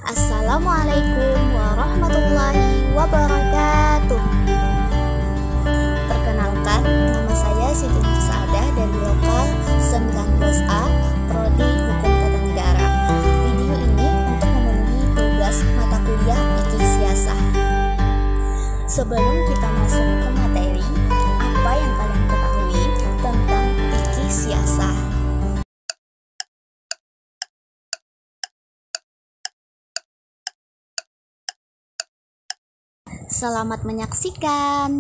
Assalamualaikum warahmatullahi wabarakatuh. Perkenalkan, nama saya Siti Nursaadah dari Lokal 19A, Prodi Hukum Tata Negara. Video ini untuk memenuhi tugas mata kuliah Fikih Siasah. Sebelum kita masuk ke materi, apa yang kalian ketahui tentang Fikih Siasah? Selamat menyaksikan.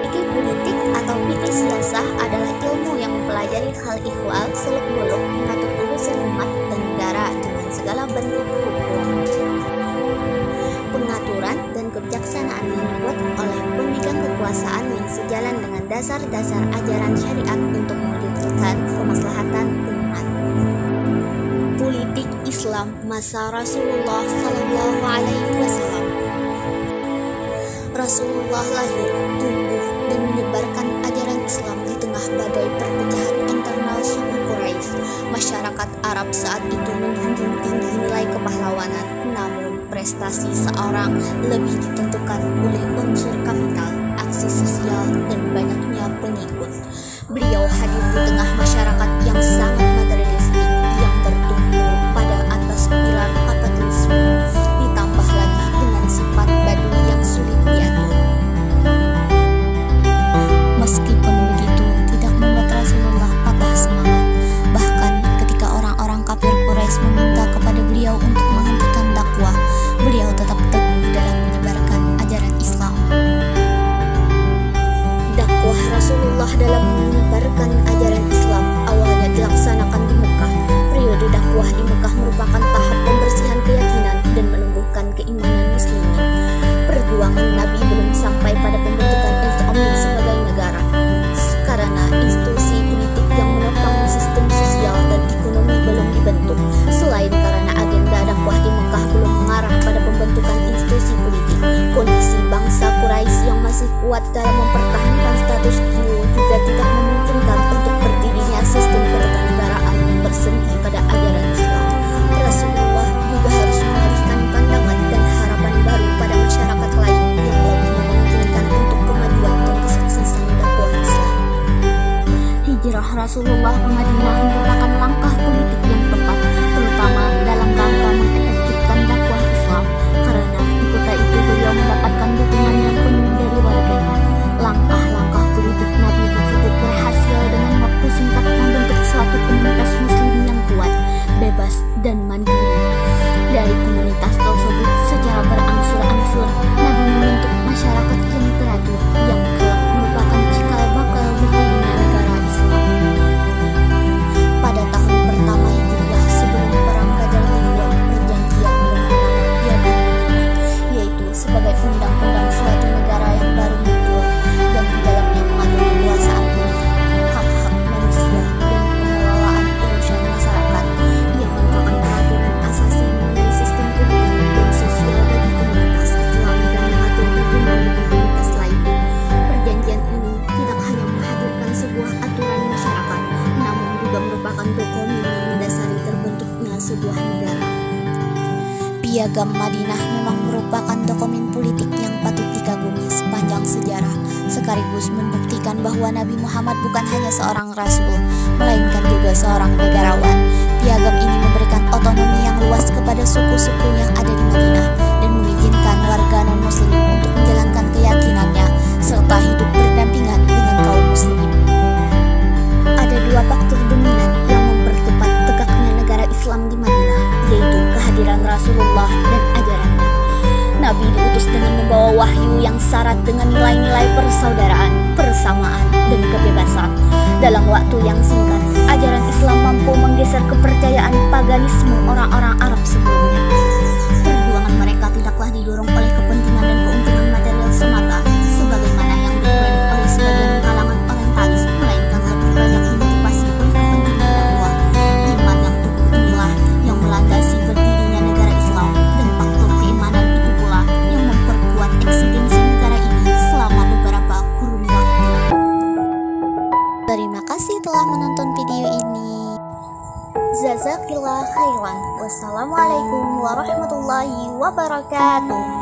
Fikih politik atau fikih siasah adalah ilmu yang mempelajari hal ihwal seluk-beluk mengatur urusan umat dan negara dengan segala bentuk hukum, pengaturan dan kebijaksanaan yang dibuat oleh pemegang kekuasaan yang sejalan dengan dasar-dasar ajaran syariat untuk mewujudkan kemaslahatan umat. Politik Islam masa Rasulullah Sallallahu Alaihi Wasallam. Rasulullah lahir, tumbuh, dan menyebarkan ajaran Islam di tengah badai perpecahan internal suku Quraisy. Masyarakat Arab saat itu menjunjung tinggi nilai kepahlawanan, namun prestasi seorang lebih ditentukan oleh unsur kapital, aksi sosial, dan banyaknya pengikut. Beliau hadir di tengah masyarakat yang sangat materialistik yang bertumbuh pada atas pilar kapitalisme, ditambah lagi dengan sifat badui yang sulit diatur. Meskipun begitu, tidak membuat Rasulullah patah semangat. Bahkan ketika orang-orang kafir Quraisy meminta kepada beliau untuk menghentikan dakwah, beliau tetap teguh dalam menyebarkan ajaran Islam. Dakwah Rasulullah dalam menyebarkan ajaran Islam awalnya dilaksanakan di Mekah. Periode dakwah di Mekah merupakan tahap pembersihan keyakinan dan menumbuhkan keimanan muslimin. Perjuangan Nabi belum sampai pada pembentukan Islam sebagai negara, karena institusi politik yang menopang sistem sosial dan ekonomi belum dibentuk. Selain karena agenda dakwah di Mekah belum mengarah pada pembentukan institusi politik, kondisi bangsa Quraisy yang masih kuat dalam mempertahankan status quo juga tidak memungkinkan untuk berdirinya sistem ketatanegaraan yang bersemi pada ajaran Islam. Rasulullah juga harus mengalihkan pandangan dan harapan baru pada masyarakat lain yang lebih memungkinkan untuk kemajuan dan kesuksesan dakwah Islam. Hijrah Rasulullah ke Madinah merupakan langkah politik yang tepat, terutama dalam rangka mengefektifkan dakwah Islam, karena di kota itu beliau mendapatkan dukungan yang penuh dari warganya. Langkah-langkah politik Nabi tersebut berhasil dengan waktu singkat membentuk suatu komunitas muslim yang kuat, bebas, dan mandiri. Dari komunitas tersebut secara berangsur-angsur Nabi membentuk masyarakat yang teratur yang kelak merupakan cikal bakal berdirinya negara Islam. Pada tahun pertama Hijriah sebelum perang Badar dibuat perjanjian dengan nama Piagam Madinah, yaitu sebagai undang-undang suatu negara yang baru muncul dan di dalamnya mengatur kekuasaan politik, hak-hak manusia, dan pengelolaan urusan masyarakat yang merupakan peraturan asasi mengenai sistem politik dan sosial bagi komunitas Islam dan mengatur hubungan dengan komunitas lain. Perjanjian ini tidak hanya menghadirkan sebuah aturan masyarakat, namun juga merupakan dokumen yang mendasari terbentuknya sebuah negara. Piagam Madinah memang merupakan dokumen politik yang patut dikagumi sepanjang sejarah, sekaligus membuktikan bahwa Nabi Muhammad bukan hanya seorang rasul, melainkan juga seorang negarawan. Piagam ini memberikan otonomi yang luas kepada suku-suku yang ada di Madinah dan mengizinkan warga non-muslim untuk menjalankan keyakinannya serta hidup berdampingan dengan kaum muslimin. Ada dua faktor dominan yang mempercepat tegaknya negara Islam di Madinah, yaitu kehadiran Rasulullah dan ajarannya. Nabi diutus dengan membawa wahyu yang syarat dengan nilai-nilai persaudaraan, persamaan, dan kebebasan. Dalam waktu yang singkat, ajaran Islam mampu menggeser kepercayaan paganisme orang-orang Arab sebelumnya. Perjuangan mereka tidaklah didorong oleh kepentingan dan keuntungan material semata, sebagaimana yang diklaim oleh sebagian kalangan orientalis, melainkan lebih banyak dimotivasi oleh kepentingan dakwah. Iman yang teguh inilah yang melandasi berdirinya negara Islam, dan faktor keimanan itu pula yang memperkuat eksistensi negara ini selama beberapa kurun waktu. Terima kasih telah menonton video ini. Jazakillah khairan. Wassalamualaikum warahmatullahi wabarakatuh.